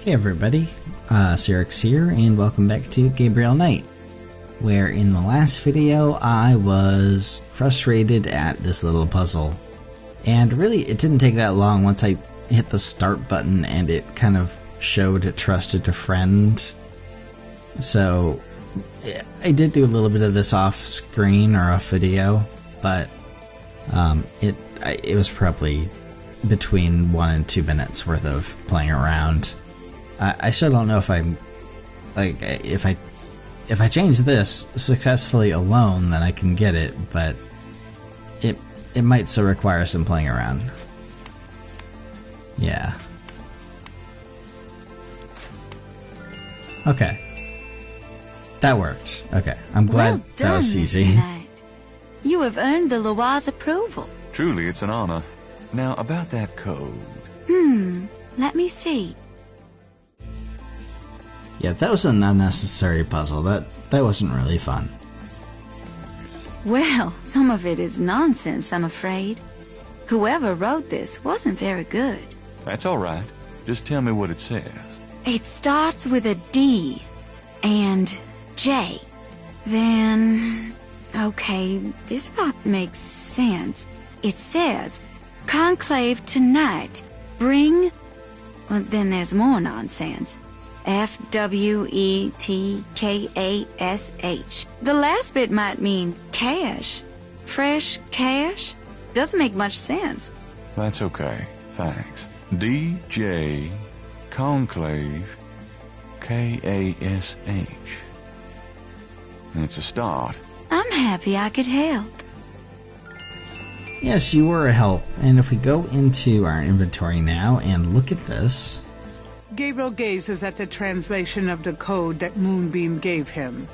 Hey everybody, Syrix here, and welcome back to Gabriel Knight, where in the last video I was frustrated at this little puzzle. And really, it didn't take that long once I hit the start button and it kind of showed trusted a friend. So, I did do a little bit of this off screen or off video, but it was probably between 1 and 2 minutes worth of playing around. I still don't know if I'm like if I change this successfully alone, then I can get it, but it might still require some playing around. Yeah. Okay. That worked. Okay. I'm glad well that was done, easy. Mr. Knight. You have earned the Loire's approval. Truly, it's an honor. Now, about that code. Let me see. Yeah, that was an unnecessary puzzle. That wasn't really fun. Well, some of it is nonsense, I'm afraid. Whoever wrote this wasn't very good. That's all right. Just tell me what it says. It starts with a D and J. Then... okay, this part makes sense. It says, Conclave tonight. Bring... well, then there's more nonsense. F-W-E-T-K-A-S-H. The last bit might mean cash. Fresh cash? Doesn't make much sense. That's okay. Thanks. D.J. Conclave K-A-S-H. It's a start. I'm happy I could help. Yes, you were a help. And if we go into our inventory now and look at this... Gabriel gazes at the translation of the code that Moonbeam gave him,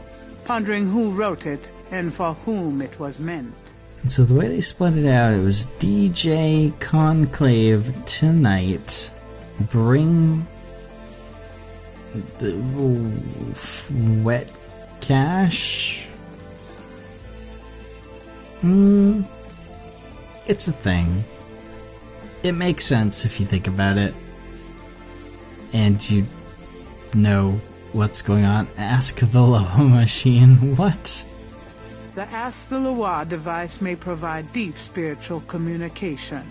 pondering who wrote it and for whom it was meant. And so the way they split it out, it was DJ Conclave tonight. Bring the wet cash. It's a thing. It makes sense if you think about it. And you know what's going on. Ask the Loa machine. What? The Ask the Loa device may provide deep spiritual communication,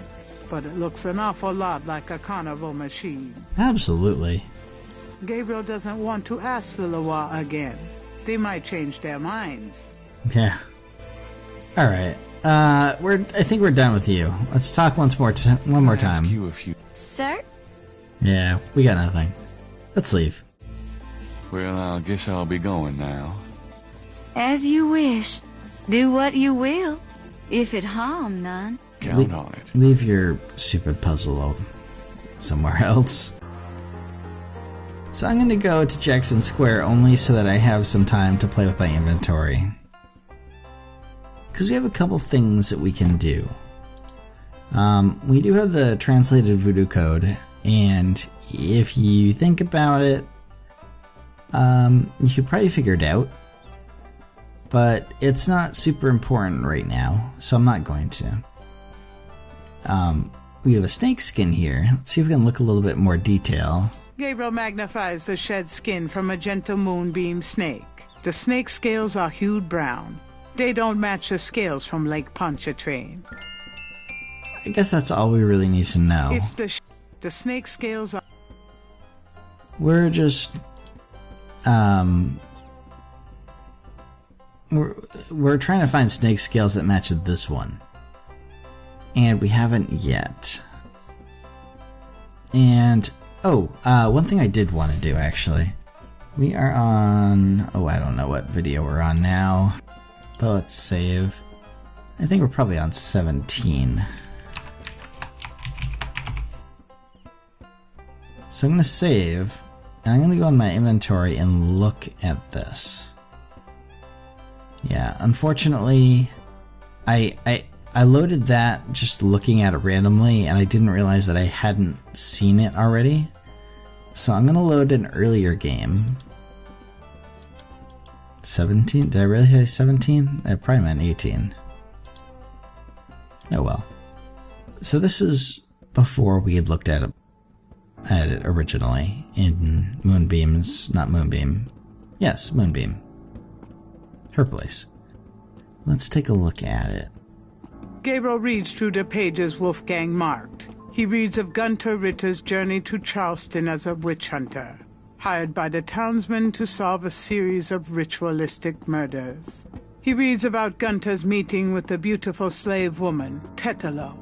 but it looks an awful lot like a carnival machine. Absolutely. Gabriel doesn't want to ask the Loa again. They might change their minds. Yeah. Alright. I think we're done with you. Let's talk one more time. Ask you a few. Sir? Yeah, we got nothing. Let's leave. Well, I guess I'll be going now. As you wish. Do what you will, if it harm none. Count on it. Leave your stupid puzzle somewhere else. So I'm going to go to Jackson Square only so that I have some time to play with my inventory. Because we have a couple things that we can do. We do have the translated Voodoo code, and if you think about it, you could probably figure it out. But it's not super important right now, so I'm not going to. We have a snake skin here. Let's see if we can look a little bit more detail. Gabriel magnifies the shed skin from a gentle moonbeam snake. The snake scales are hued brown. They don't match the scales from Lake Pontchartrain. I guess that's all we really need to know. It's the snake scales are... We're just... We're trying to find snake scales that match this one. And we haven't yet. And... oh, one thing I did want to do, actually. We are on... oh, I don't know what video we're on now. But let's save. I think we're probably on 17. So I'm going to save, and I'm going to go in my inventory and look at this. Yeah, unfortunately, I loaded that just looking at it randomly, and I didn't realize that I hadn't seen it already. So I'm going to load an earlier game. 17? Did I really say 17? I probably meant 18. Oh well. So this is before we had looked at I had it originally in Moonbeam's, not Moonbeam. Yes, Moonbeam. Her place. Let's take a look at it. Gabriel reads through the pages Wolfgang marked. He reads of Gunter Ritter's journey to Charleston as a witch hunter, hired by the townsmen to solve a series of ritualistic murders. He reads about Gunter's meeting with the beautiful slave woman, Tetelo,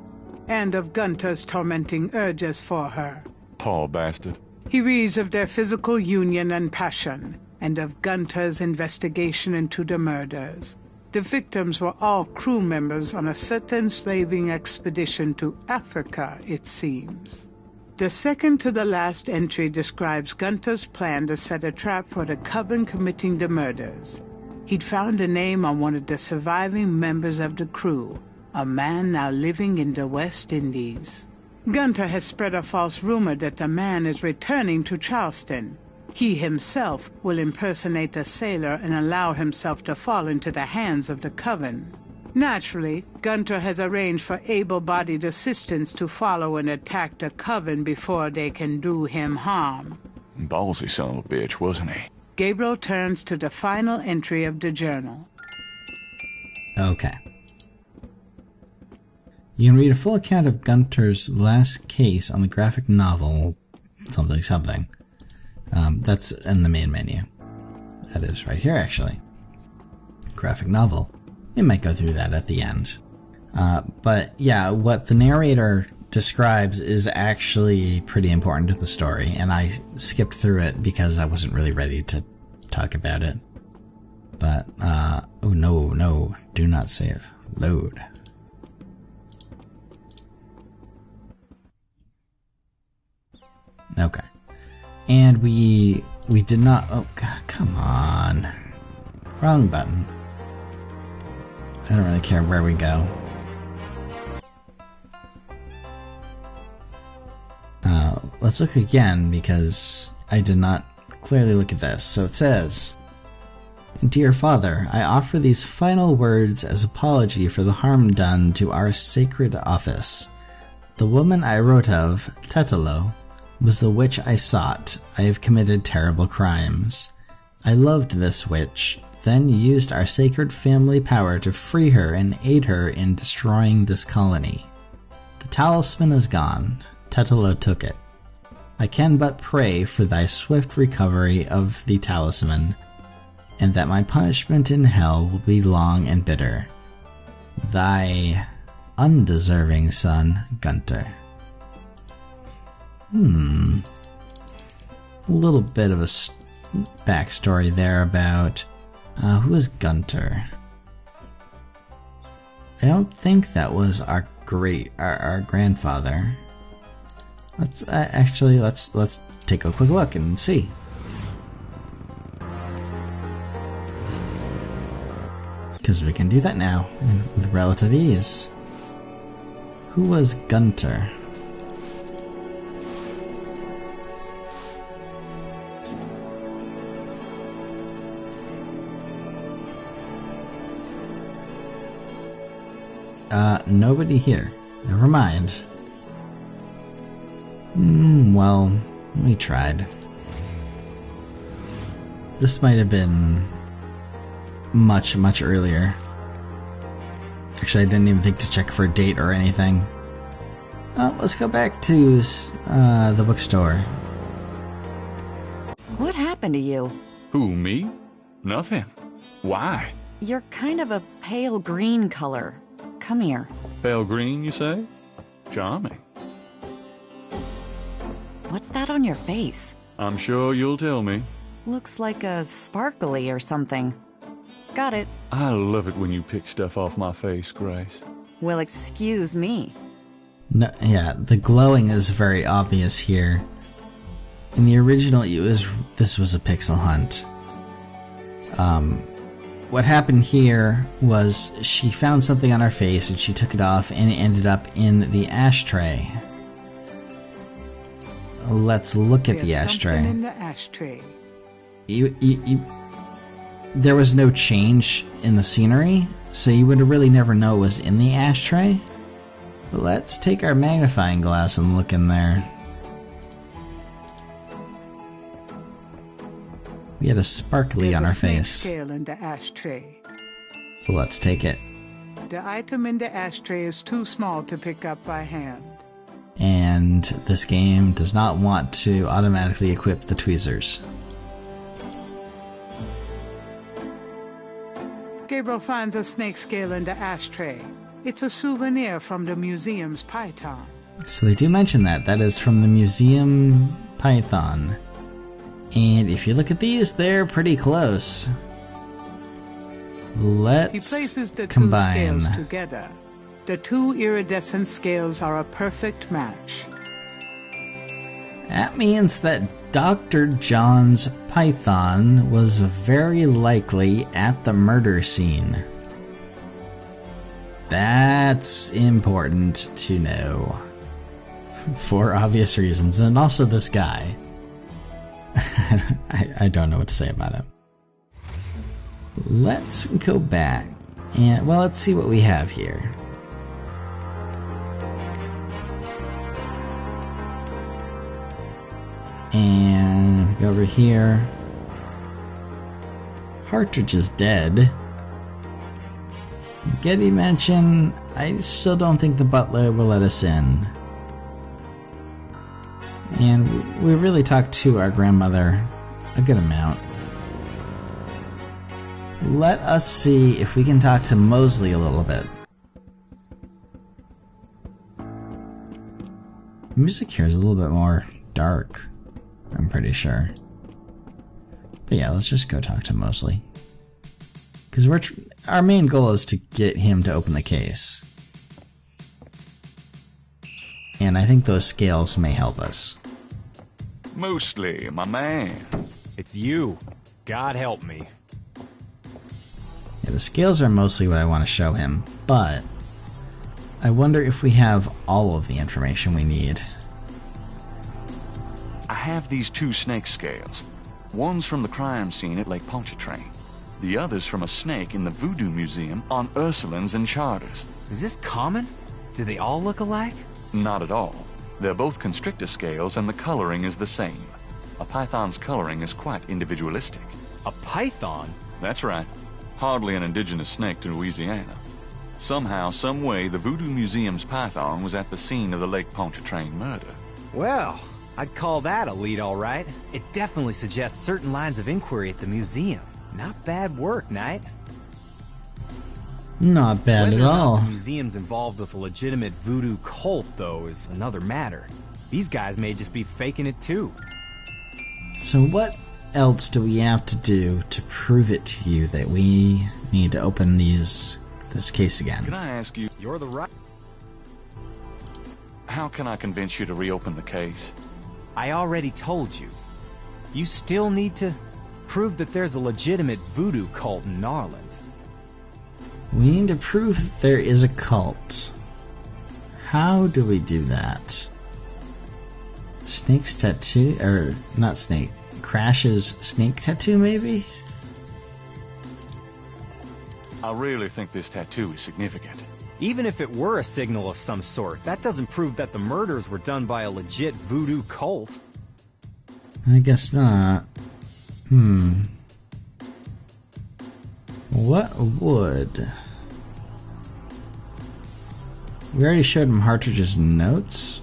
and of Gunter's tormenting urges for her. Poor bastard. He reads of their physical union and passion, and of Gunter's investigation into the murders. The victims were all crew members on a certain slaving expedition to Africa, it seems. The second to the last entry describes Gunter's plan to set a trap for the coven committing the murders. He'd found a name on one of the surviving members of the crew, a man now living in the West Indies. Gunter has spread a false rumor that the man is returning to Charleston. He himself will impersonate a sailor and allow himself to fall into the hands of the coven. Naturally, Gunter has arranged for able-bodied assistants to follow and attack the coven before they can do him harm. Ballsy son of a bitch, wasn't he? Gabriel turns to the final entry of the journal. Okay. You can read a full account of Gunter's last case on the graphic novel something. That's in the main menu. That is right here, actually. Graphic novel. We might go through that at the end. But yeah, what the narrator describes is actually pretty important to the story, and I skipped through it because I wasn't really ready to talk about it. But, oh no, do not save. Load. Okay. And we did not, oh god, come on. Wrong button. I don't really care where we go. Let's look again because I did not clearly look at this. So it says, "Dear Father, I offer these final words as apology for the harm done to our sacred office. The woman I wrote of, Tetelo, was the witch I sought. I have committed terrible crimes. I loved this witch, then used our sacred family power to free her and aid her in destroying this colony. The talisman is gone. Tetelo took it. I can but pray for thy swift recovery of the talisman, and that my punishment in hell will be long and bitter. Thy undeserving son, Gunter." A little bit of a backstory there about who is Gunter. I don't think that was our grandfather. Let's actually let's take a quick look and see. Because we can do that now with relative ease. Who was Gunter? Nobody here. Never mind. Well, we tried. This might have been much earlier. Actually, I didn't even think to check for a date or anything. Let's go back to the bookstore. What happened to you? Who, me? Nothing. Why? You're kind of a pale green color. Come here. Pale green, you say? Charming. What's that on your face? I'm sure you'll tell me. Looks like a sparkly or something. Got it. I love it when you pick stuff off my face, Grace. Well, excuse me. No, yeah, the glowing is very obvious here. In the original, this was a pixel hunt. What happened here was she found something on her face and she took it off and it ended up in the ashtray. Let's look at the ashtray. Something in the ashtray. There was no change in the scenery, so you would really never know it was in the ashtray. But let's take our magnifying glass and look in there. We had a sparkly on our There's a snake face. scale in the ashtray. Let's take it. The item in the ashtray is too small to pick up by hand. And this game does not want to automatically equip the tweezers. Gabriel finds a snake scale in the ashtray. It's a souvenir from the museum's python. So they do mention that. That is from the museum python. And if you look at these, they're pretty close. He Let's places the combine. two scales together. The two iridescent scales are a perfect match. That means that Dr. John's python was very likely at the murder scene. That's important to know. For obvious reasons. And also this guy. I don't know what to say about him. Let's go back. And, well, let's see what we have here. And go over here. Partridge is dead. Getty Mansion, I still don't think the butler will let us in. And we really talked to our grandmother a good amount. Let us see if we can talk to Mosley a little bit. The music here is a little bit more dark, I'm pretty sure. But yeah, let's just go talk to Mosley. Because our main goal is to get him to open the case. And I think those scales may help us. Mosley, my man. It's you. God help me. Yeah, the scales are mostly what I want to show him, but I wonder if we have all of the information we need. I have these two snake scales. One's from the crime scene at Lake Pontchartrain. The other's from a snake in the Voodoo Museum on Ursulines and Charters. Is this common? Do they all look alike? Not at all. They're both constrictor scales and the coloring is the same. A python's coloring is quite individualistic. A python? That's right. Hardly an indigenous snake to Louisiana. Somehow, some way, the Voodoo Museum's python was at the scene of the Lake Pontchartrain murder. Well, I'd call that a lead, all right. It definitely suggests certain lines of inquiry at the museum. Not bad work, Knight. Not bad Whether at or not all. the museum's involved with a legitimate voodoo cult, though, is another matter. These guys may just be faking it, too. So what else do we have to do to prove it to you that we need to open this case again? Can I ask you, You're the right... how can I convince you to reopen the case? I already told you. You still need to prove that there's a legitimate voodoo cult in Narland. We need to prove there is a cult. How do we do that? Snake's tattoo? Or, not snake. Crash's snake tattoo, maybe? I really think this tattoo is significant. Even if it were a signal of some sort, that doesn't prove that the murders were done by a legit voodoo cult. I guess not. What would... We already showed him Hartridge's notes?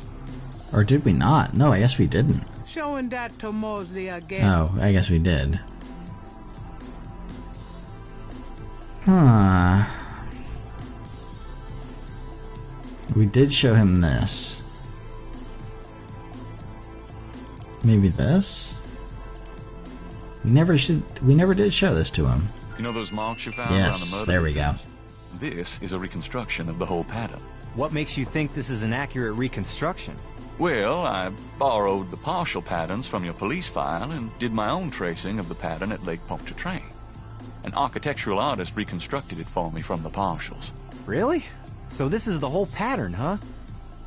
Or did we not? No, I guess we didn't. Showing that to Mosley again. Oh, I guess we did. Huh. We did show him this. Maybe this? We never did show this to him. You know those marks you found around the Yes, murder? there we go. This is a reconstruction of the whole pattern. What makes you think this is an accurate reconstruction? Well, I borrowed the partial patterns from your police file and did my own tracing of the pattern at Lake Pontchartrain. An architectural artist reconstructed it for me from the partials. Really? So this is the whole pattern, huh?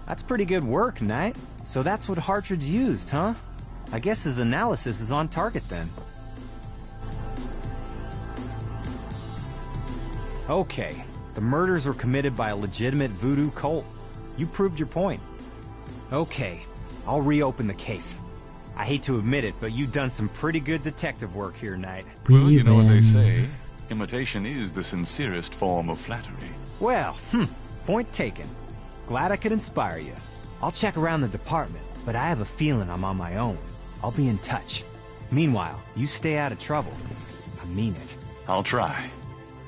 That's pretty good work, Knight. So that's what Hartridge used, huh? I guess his analysis is on target then. Okay, the murders were committed by a legitimate voodoo cult. You proved your point. Okay, I'll reopen the case. I hate to admit it, but you've done some pretty good detective work here, Knight. Well, you know what they say. Imitation is the sincerest form of flattery. Well, point taken. Glad I could inspire you. I'll check around the department, but I have a feeling I'm on my own. I'll be in touch. Meanwhile, you stay out of trouble. I mean it. I'll try.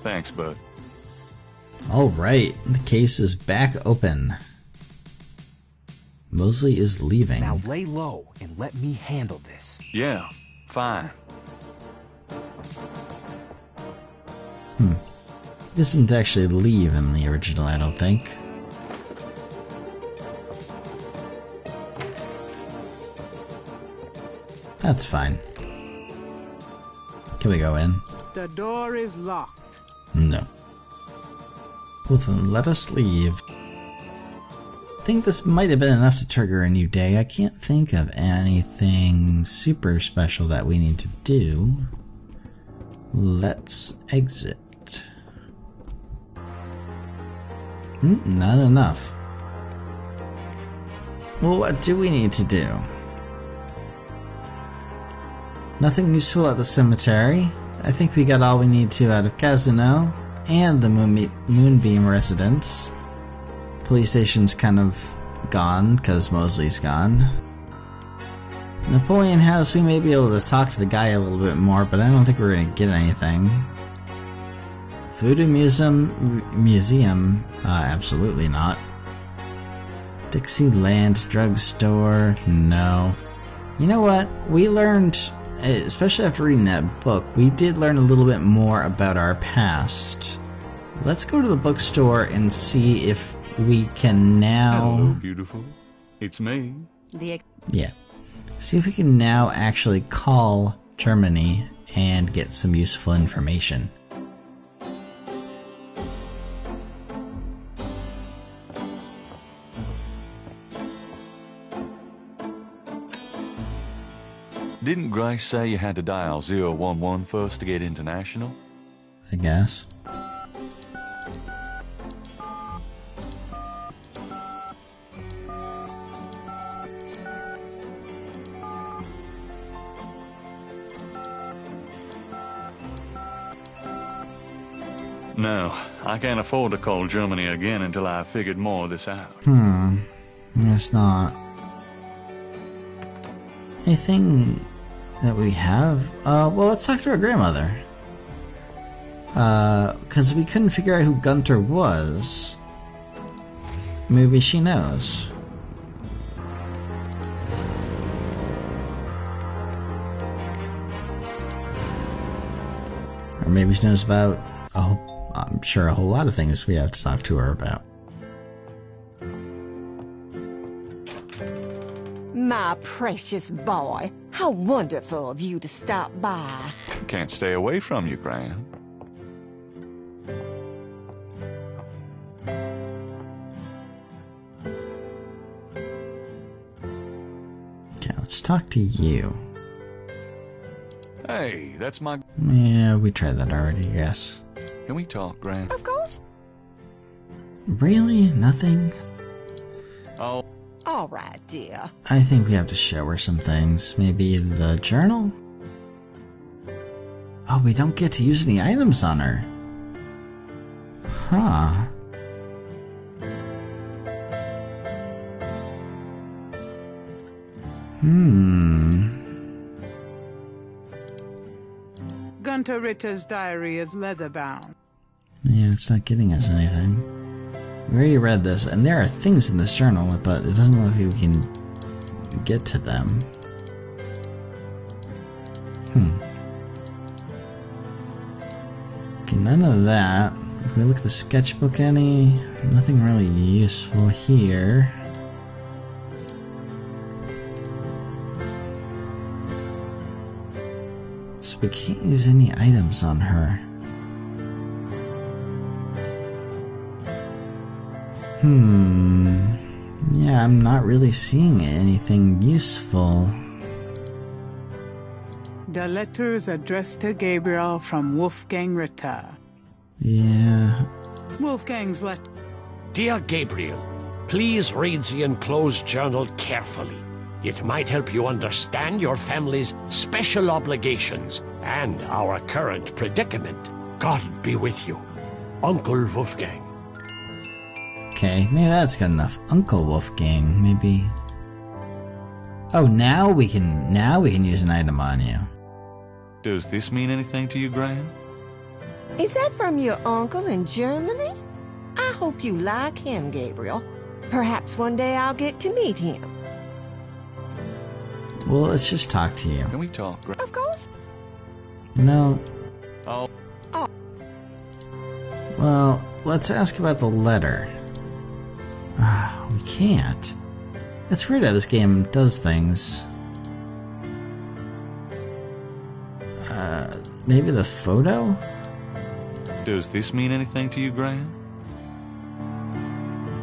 Thanks, bud. Alright, the case is back open. Mosley is leaving. Now lay low and let me handle this. Yeah, fine. He doesn't actually leave in the original, I don't think. That's fine. Can we go in? The door is locked. No. Well then, let us leave. I think this might have been enough to trigger a new day. I can't think of anything super special that we need to do. Let's exit. Not enough. Well, what do we need to do? Nothing useful at the cemetery. I think we got all we need to out of Casino and the Moonbeam residence. Police station's kind of gone because Mosley's gone. Napoleon House, we may be able to talk to the guy a little bit more, but I don't think we're going to get anything. Voodoo Museum, absolutely not. Dixieland Drugstore, no. You know what? We learned, especially after reading that book, we did learn a little bit more about our past. Let's go to the bookstore and see if we can now... Hello, beautiful. It's me. Yeah. See if we can now actually call Germany and get some useful information. Didn't Grace say you had to dial 011 first to get international? I guess. No, I can't afford to call Germany again until I've figured more of this out. It's not. Anything that we have? Well, let's talk to our grandmother. Because we couldn't figure out who Gunter was. Maybe she knows. Or maybe she knows about, I'm sure, a whole lot of things we have to talk to her about. My precious boy, how wonderful of you to stop by. Can't stay away from you, Gran. Okay, let's talk to you. Hey, that's my... Yeah, we tried that already, I guess. Can we talk, Gran? Of course. Really? Nothing? Oh. All right, dear. I think we have to show her some things. Maybe the journal? Oh, we don't get to use any items on her. Huh. Gunter Ritter's diary is leather-bound. Yeah, it's not getting us anything. We already read this, and there are things in this journal, but it doesn't look like we can get to them. Okay, none of that. Can we look at the sketchbook any? Nothing really useful here. So we can't use any items on her. Yeah, I'm not really seeing anything useful. The letter is addressed to Gabriel from Wolfgang Ritter. Yeah. Wolfgang's letter. Dear Gabriel, please read the enclosed journal carefully. It might help you understand your family's special obligations and our current predicament. God be with you, Uncle Wolfgang. Okay, maybe that's good enough. Uncle Wolfgang, maybe. Oh, now we can use an item on you. Does this mean anything to you, Graham? Is that from your uncle in Germany? I hope you like him, Gabriel. Perhaps one day I'll get to meet him. Well, let's just talk to you. Can we talk, Graham? Of course. No. Oh. Well, let's ask about the letter. We can't. It's weird how this game does things. Maybe the photo? Does this mean anything to you, Graham?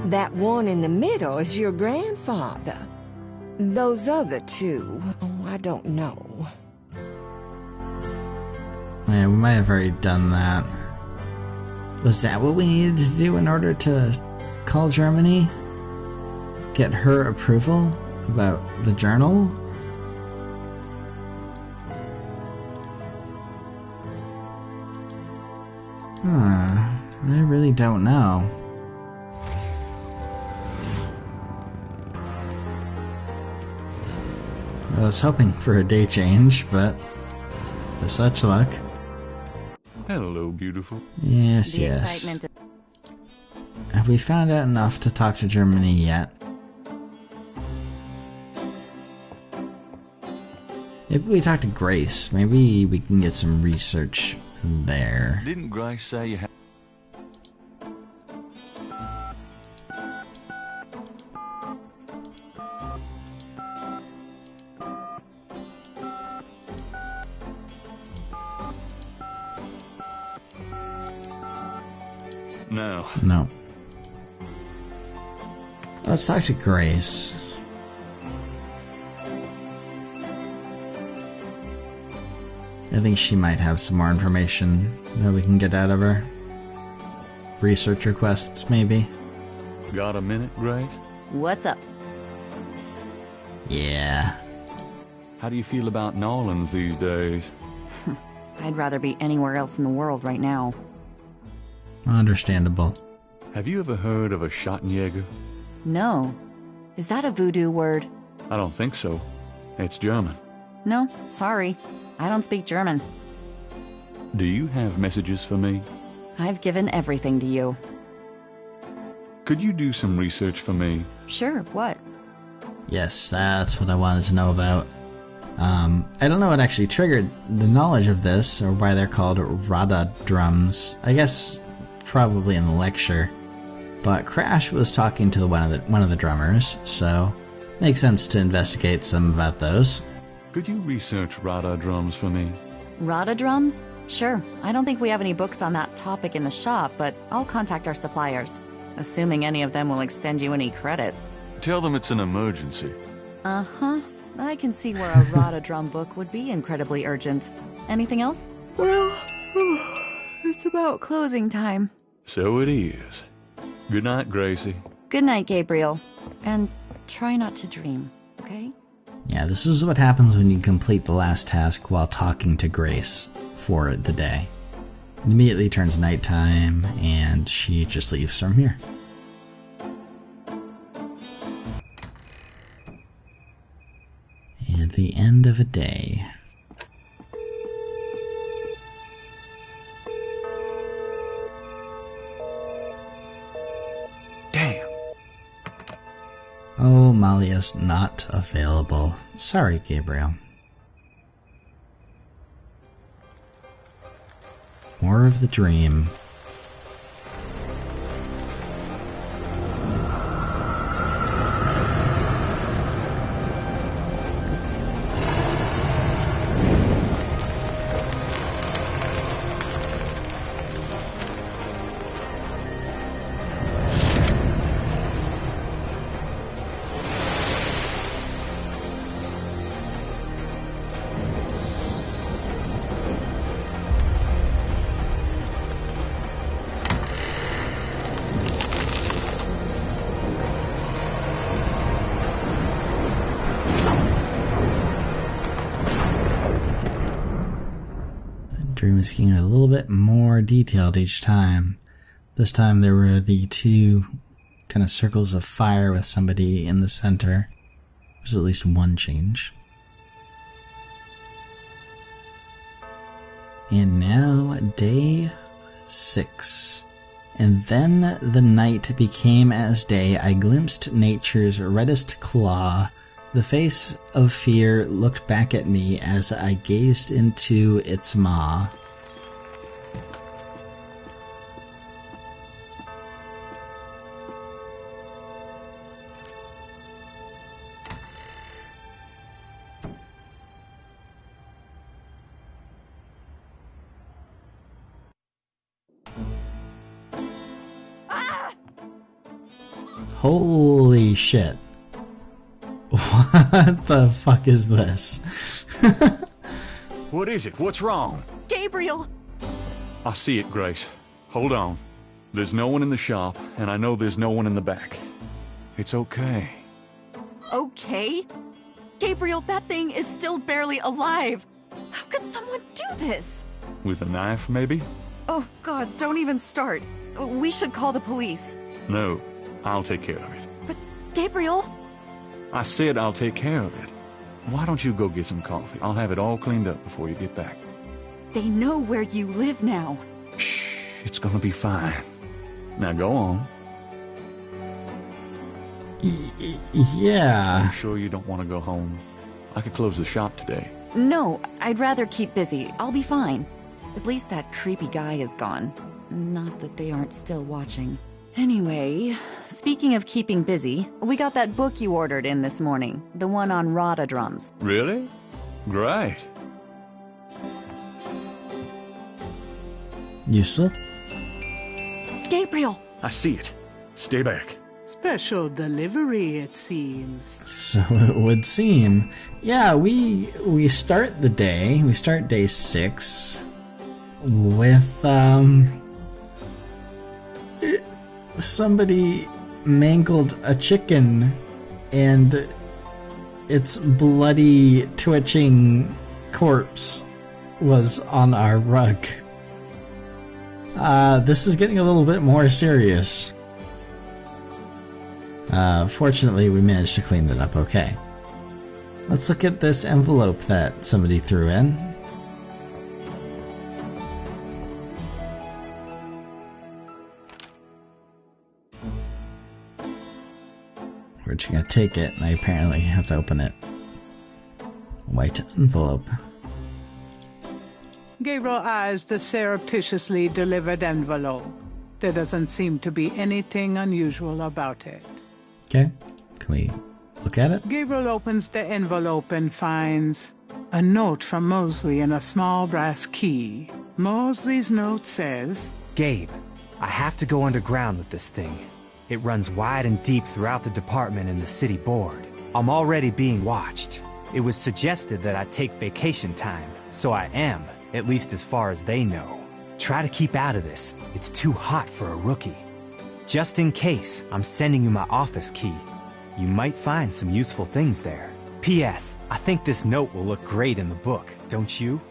That one in the middle is your grandfather. Those other two, I don't know. Yeah, we might have already done that. Was that what we needed to do in order to call Germany? Get her approval about the journal? I really don't know. I was hoping for a day change, but there's such luck. Hello, beautiful. Yes, yes. Have we found out enough to talk to Germany yet? Maybe we talk to Grace. Maybe we can get some research there. Didn't Grace say you had... No. No. Let's talk to Grace. I think she might have some more information that we can get out of her. Research requests, maybe? Got a minute, Grace? What's up? Yeah. How do you feel about Nolans these days? I'd rather be anywhere else in the world right now. Understandable. Have you ever heard of a Schottenjäger? No. Is that a voodoo word? I don't think so. It's German. No, sorry. I don't speak German. Do you have messages for me? I've given everything to you. Could you do some research for me? Sure, what? Yes, that's what I wanted to know about. I don't know what actually triggered the knowledge of this, or why they're called Rada drums. I guess probably in the lecture. But Crash was talking to one of the drummers, so makes sense to investigate some about those. Could you research Rada drums for me? Rada drums? Sure. I don't think we have any books on that topic in the shop, but I'll contact our suppliers. Assuming any of them will extend you any credit. Tell them it's an emergency. Uh-huh. I can see where a Rada drum book would be incredibly urgent. Anything else? Well, it's about closing time. So it is. Good night, Gracie. Good night, Gabriel. And try not to dream, okay? Yeah, this is what happens when you complete the last task while talking to Grace for the day. It immediately turns nighttime, and she just leaves from here. And the end of a day. Damn. Oh, Malia's not available. Sorry, Gabriel. More of the dream. room is getting a little bit more detailed each time. This time there were the two kind of circles of fire with somebody in the center. There's at least one change. And now day 6. And then the night became as day. I glimpsed nature's reddest claw. The face of fear looked back at me as I gazed into its maw. Holy shit. What the fuck is this? What is it? What's wrong? Gabriel! I see it, Grace. Hold on. There's no one in the shop, and I know there's no one in the back. It's okay. Okay? Gabriel, that thing is still barely alive. How could someone do this? With a knife, maybe? Oh, God, don't even start. We should call the police. No, I'll take care of it. But, Gabriel... I said I'll take care of it. Why don't you go get some coffee? I'll have it all cleaned up before you get back. They know where you live now. Shh, it's gonna be fine. Now go on. Yeah. I'm sure you don't want to go home. I could close the shop today. No, I'd rather keep busy. I'll be fine. At least that creepy guy is gone. Not that they aren't still watching. Anyway, speaking of keeping busy, we got that book you ordered in this morning. The one on Rada drums. Really? Great. Useful? Gabriel! I see it. Stay back. Special delivery, it seems. So it would seem. Yeah, we start the day. We start day 6 with somebody mangled a chicken and its bloody twitching corpse was on our rug. This is getting a little bit more serious. Fortunately, we managed to clean it up okay. Let's look at this envelope that somebody threw in. We're just gonna take it, and I apparently have to open it. White envelope. Gabriel eyes the surreptitiously delivered envelope. There doesn't seem to be anything unusual about it. Okay, can we look at it? Gabriel opens the envelope and finds a note from Mosley and a small brass key. Mosley's note says, Gabe, I have to go underground with this thing. It runs wide and deep throughout the department and the city board. I'm already being watched. It was suggested that I take vacation time, so I am, at least as far as they know. Try to keep out of this. It's too hot for a rookie. Just in case, I'm sending you my office key. You might find some useful things there. P.S. I think this note will look great in the book, don't you?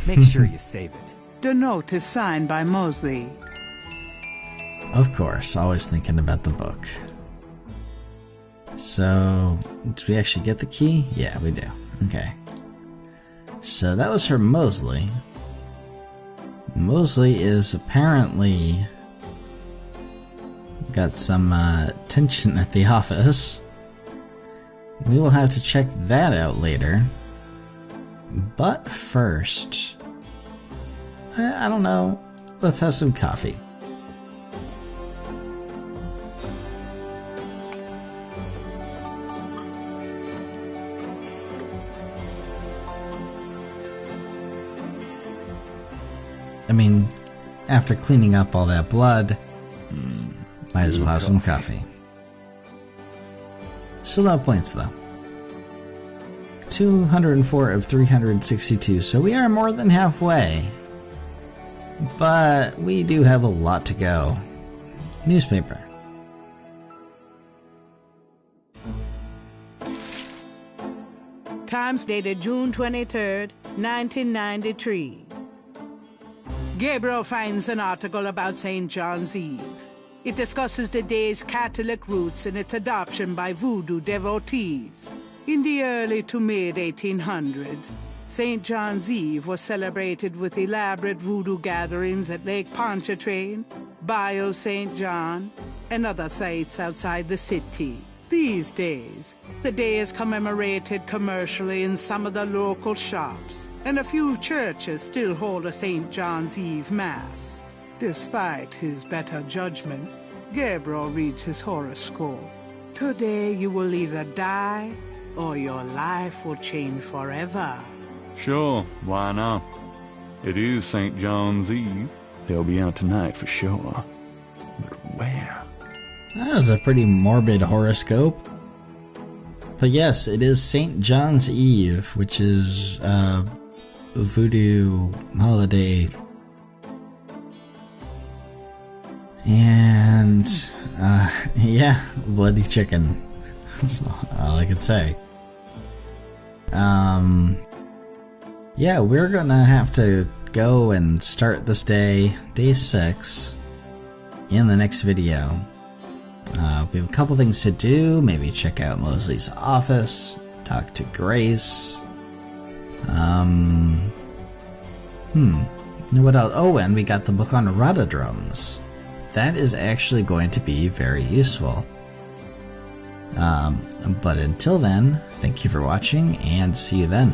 Make sure you save it. the note is signed by Mosley. Of course, always thinking about the book. So, did we actually get the key? Yeah, we do. Okay. So that was for Mosley. Mosley is apparently got some tension at the office. We will have to check that out later. But first, I don't know, let's have some coffee. I mean, after cleaning up all that blood, might as well have some coffee. Still no points though. 204 of 362, so we are more than halfway. But we do have a lot to go. Newspaper. Times dated June 23rd, 1993. Gabriel finds an article about St. John's Eve. It discusses the day's Catholic roots and its adoption by Voodoo devotees. In the early to mid-1800s, St. John's Eve was celebrated with elaborate Voodoo gatherings at Lake Pontchartrain, Bayou St. John, and other sites outside the city. These days, the day is commemorated commercially in some of the local shops, and a few churches still hold a St. John's Eve Mass. Despite his better judgment, Gabriel reads his horoscope. Today you will either die, or your life will change forever. Sure, why not? It is St. John's Eve. They'll be out tonight for sure. But where? That was a pretty morbid horoscope. But yes, it is St. John's Eve, which is a voodoo holiday. And, yeah, bloody chicken. That's all I can say. Yeah, we're gonna have to go and start this day 6, in the next video. We have a couple things to do. Maybe check out Mosley's office, talk to Grace. What else? Oh, and we got the book on rhododrums. That is actually going to be very useful. But until then, thank you for watching, and see you then.